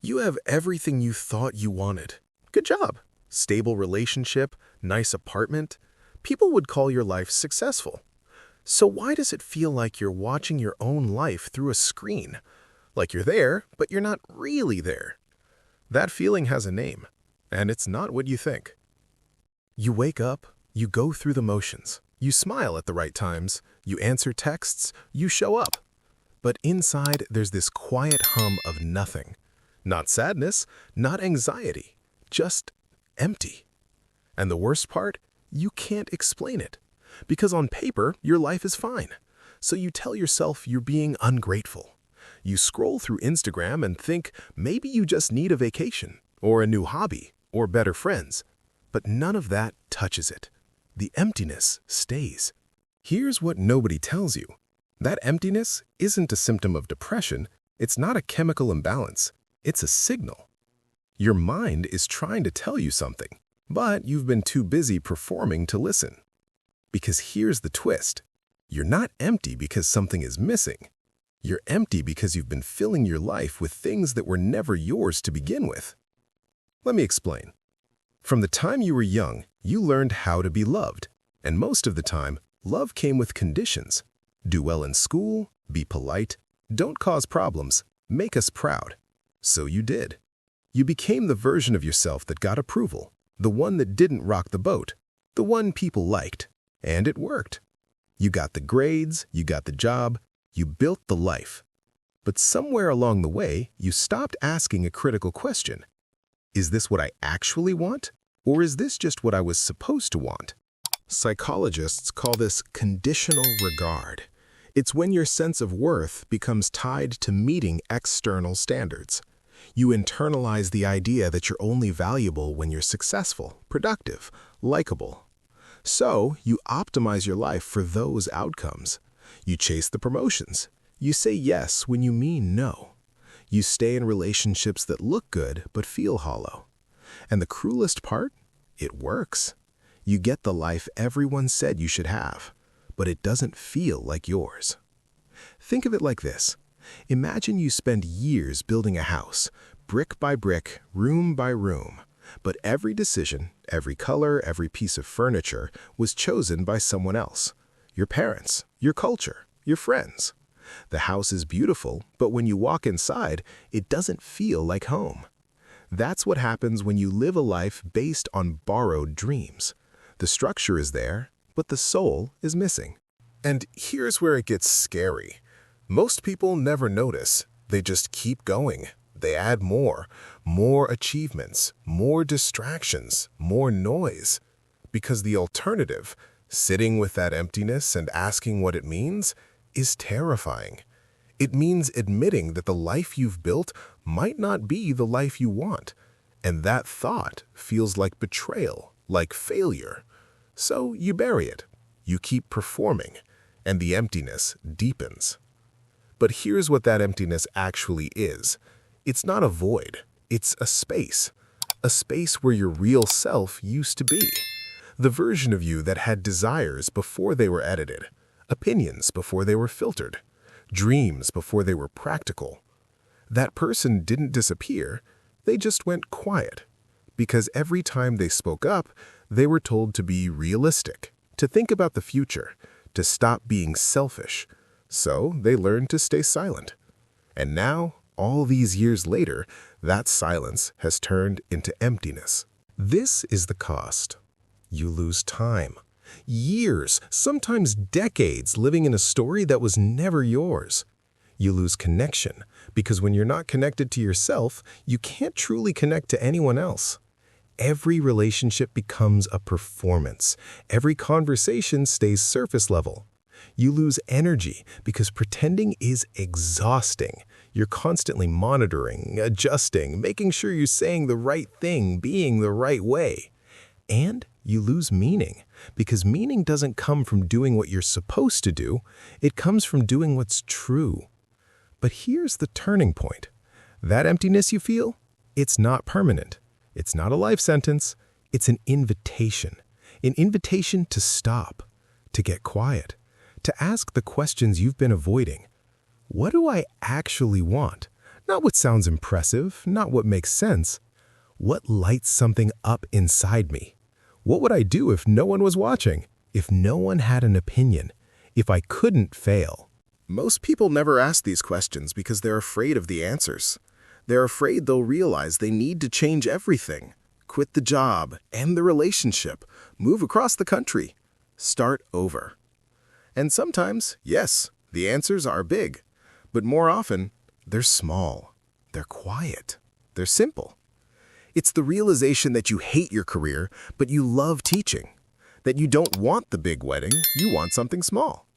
You have everything you thought you wanted. Good job. Stable relationship, nice apartment. People would call your life successful. So why does it feel like you're watching your own life through a screen? Like you're there, but you're not really there. That feeling has a name, and it's not what you think. You wake up, you go through the motions, you smile at the right times, you answer texts, you show up. But inside, there's this quiet hum of nothing. Not sadness, not anxiety, just empty. And the worst part, you can't explain it. Because on paper, your life is fine. So you tell yourself you're being ungrateful. You scroll through Instagram and think maybe you just need a vacation, or a new hobby, or better friends. But none of that touches it. The emptiness stays. Here's what nobody tells you. That emptiness isn't a symptom of depression. It's not a chemical imbalance. It's a signal. Your mind is trying to tell you something, but you've been too busy performing to listen. Because here's the twist. You're not empty because something is missing. You're empty because you've been filling your life with things that were never yours to begin with. Let me explain. From the time you were young, you learned how to be loved. And most of the time, love came with conditions. Do well in school, be polite, don't cause problems, make us proud. So you did. You became the version of yourself that got approval, the one that didn't rock the boat, the one people liked. And it worked. You got the grades, you got the job, you built the life. But somewhere along the way, you stopped asking a critical question. Is this what I actually want? Or is this just what I was supposed to want? Psychologists call this conditional regard. It's when your sense of worth becomes tied to meeting external standards. You internalize the idea that you're only valuable when you're successful, productive, likable. So, you optimize your life for those outcomes. You chase the promotions. You say yes when you mean no. You stay in relationships that look good but feel hollow. And the cruelest part? It works. You get the life everyone said you should have, but it doesn't feel like yours. Think of it like this. Imagine you spend years building a house, brick by brick, room by room. But every decision, every color, every piece of furniture was chosen by someone else. Your parents, your culture, your friends. The house is beautiful, but when you walk inside, it doesn't feel like home. That's what happens when you live a life based on borrowed dreams. The structure is there, but the soul is missing. And here's where it gets scary. Most people never notice. They just keep going. They add more achievements, more distractions, more noise. Because the alternative, sitting with that emptiness and asking what it means, is terrifying. It means admitting that the life you've built might not be the life you want. And that thought feels like betrayal, like failure. So you bury it. You keep performing, and the emptiness deepens. But here's what that emptiness actually is. It's not a void. It's a space where your real self used to be. The version of you that had desires before they were edited, opinions before they were filtered, dreams before they were practical. That person didn't disappear, they just went quiet. Because every time they spoke up, they were told to be realistic, to think about the future, to stop being selfish. So they learned to stay silent. And now, all these years later, that silence has turned into emptiness. This is the cost. You lose time. Years, sometimes decades, living in a story that was never yours. You lose connection, because when you're not connected to yourself, you can't truly connect to anyone else. Every relationship becomes a performance. Every conversation stays surface level. You lose energy because pretending is exhausting. You're constantly monitoring, adjusting, making sure you're saying the right thing, being the right way. And you lose meaning because meaning doesn't come from doing what you're supposed to do. It comes from doing what's true. But here's the turning point. That emptiness you feel, it's not permanent. It's not a life sentence. It's an invitation to stop, to get quiet, to ask the questions you've been avoiding. What do I actually want? Not what sounds impressive, not what makes sense. What lights something up inside me? What would I do if no one was watching? If no one had an opinion? If I couldn't fail? Most people never ask these questions because they're afraid of the answers. They're afraid they'll realize they need to change everything. Quit the job, end the relationship, move across the country, start over. And sometimes, yes, the answers are big, but more often, they're small, they're quiet, they're simple. It's the realization that you hate your career, but you love teaching. That you don't want the big wedding, you want something small.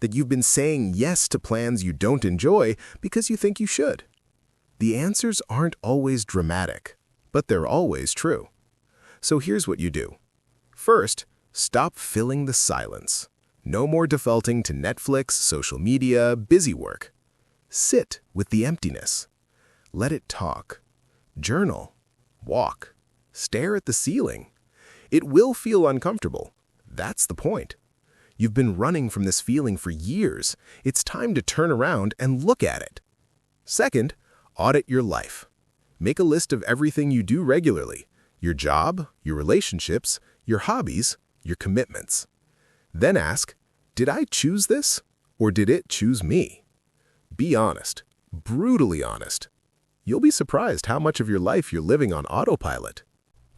That you've been saying yes to plans you don't enjoy because you think you should. The answers aren't always dramatic, but they're always true. So here's what you do. First, stop filling the silence. No more defaulting to Netflix, social media, busy work. Sit with the emptiness. Let it talk. Journal. Walk. Stare at the ceiling. It will feel uncomfortable. That's the point. You've been running from this feeling for years. It's time to turn around and look at it. Second, audit your life. Make a list of everything you do regularly. Your job, your relationships, your hobbies, your commitments. Then ask, did I choose this or did it choose me? Be honest, brutally honest. You'll be surprised how much of your life you're living on autopilot.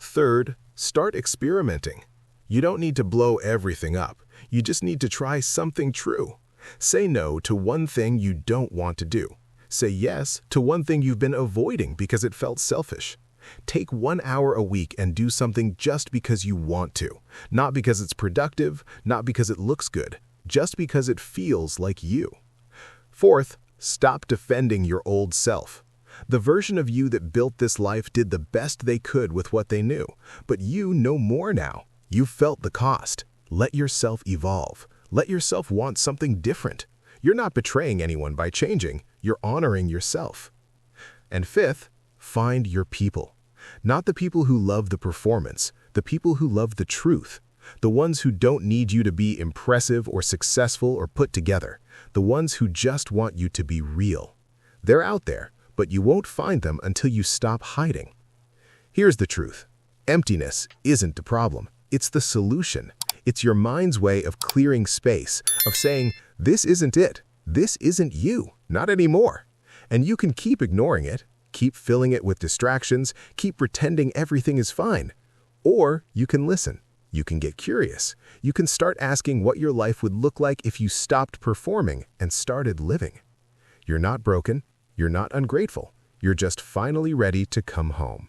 Third, start experimenting. You don't need to blow everything up. You just need to try something true. Say no to one thing you don't want to do. Say yes to one thing you've been avoiding because it felt selfish. Take 1 hour a week and do something just because you want to. Not because it's productive, not because it looks good, just because it feels like you. Fourth, stop defending your old self. The version of you that built this life did the best they could with what they knew, but you know more now. You felt the cost. Let yourself evolve. Let yourself want something different. You're not betraying anyone by changing. You're honoring yourself. And fifth, find your people. Not the people who love the performance, the people who love the truth. The ones who don't need you to be impressive or successful or put together. The ones who just want you to be real. They're out there, but you won't find them until you stop hiding. Here's the truth. Emptiness isn't the problem. It's the solution. It's your mind's way of clearing space, of saying, this isn't it. This isn't you. Not anymore. And you can keep ignoring it, keep filling it with distractions, keep pretending everything is fine. Or you can listen. You can get curious. You can start asking what your life would look like if you stopped performing and started living. You're not broken. You're not ungrateful. You're just finally ready to come home.